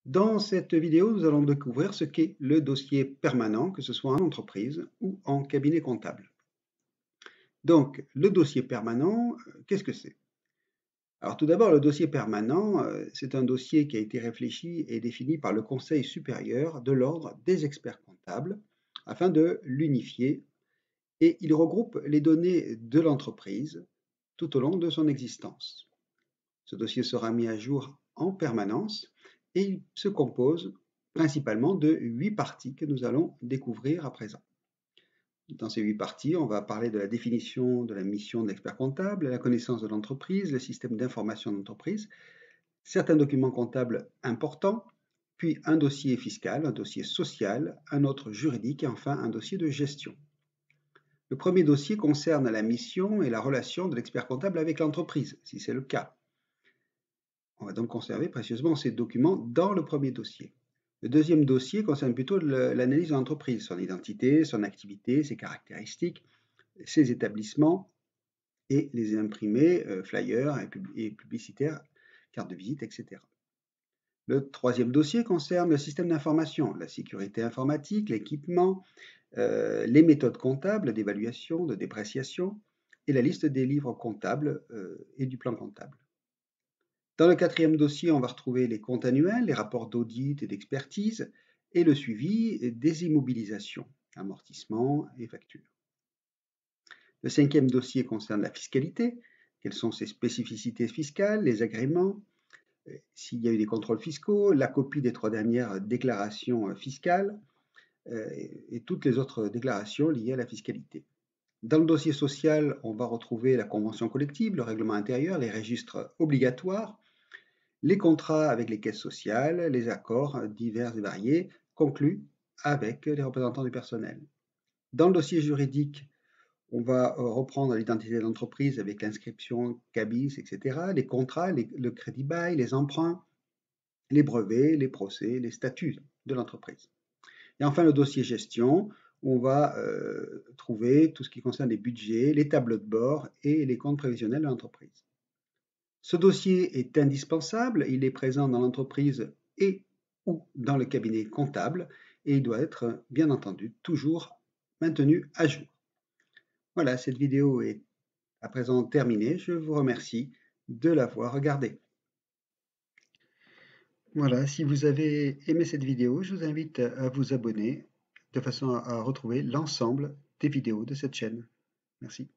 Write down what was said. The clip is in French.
Dans cette vidéo, nous allons découvrir ce qu'est le dossier permanent, que ce soit en entreprise ou en cabinet comptable. Donc, le dossier permanent, qu'est-ce que c'est? Alors tout d'abord, le dossier permanent, c'est un dossier qui a été réfléchi et défini par le Conseil supérieur de l'ordre des experts comptables afin de l'unifier et il regroupe les données de l'entreprise tout au long de son existence. Ce dossier sera mis à jour en permanence et il se compose principalement de 8 parties que nous allons découvrir à présent. Dans ces 8 parties, on va parler de la définition de la mission de l'expert comptable, la connaissance de l'entreprise, le système d'information d'entreprise, certains documents comptables importants, puis un dossier fiscal, un dossier social, un autre juridique et enfin un dossier de gestion. Le premier dossier concerne la mission et la relation de l'expert comptable avec l'entreprise, si c'est le cas. On va donc conserver précieusement ces documents dans le premier dossier. Le deuxième dossier concerne plutôt l'analyse de l'entreprise, son identité, son activité, ses caractéristiques, ses établissements et les imprimés, flyers et publicitaires, cartes de visite, etc. Le troisième dossier concerne le système d'information, la sécurité informatique, l'équipement, les méthodes comptables d'évaluation, de dépréciation et la liste des livres comptables et du plan comptable. Dans le quatrième dossier, on va retrouver les comptes annuels, les rapports d'audit et d'expertise et le suivi des immobilisations, amortissements et factures. Le cinquième dossier concerne la fiscalité. Quelles sont ses spécificités fiscales, les agréments, s'il y a eu des contrôles fiscaux, la copie des 3 dernières déclarations fiscales et toutes les autres déclarations liées à la fiscalité. Dans le dossier social, on va retrouver la convention collective, le règlement intérieur, les registres obligatoires, les contrats avec les caisses sociales, les accords divers et variés conclus avec les représentants du personnel. Dans le dossier juridique, on va reprendre l'identité de l'entreprise avec l'inscription CABIS, etc., les contrats, le crédit bail, les emprunts, les brevets, les procès, les statuts de l'entreprise. Et enfin, le dossier gestion, où on va trouver tout ce qui concerne les budgets, les tableaux de bord et les comptes prévisionnels de l'entreprise. Ce dossier est indispensable, il est présent dans l'entreprise et ou dans le cabinet comptable et il doit être, bien entendu, toujours maintenu à jour. Voilà, cette vidéo est à présent terminée. Je vous remercie de l'avoir regardée. Voilà, si vous avez aimé cette vidéo, je vous invite à vous abonner de façon à retrouver l'ensemble des vidéos de cette chaîne. Merci.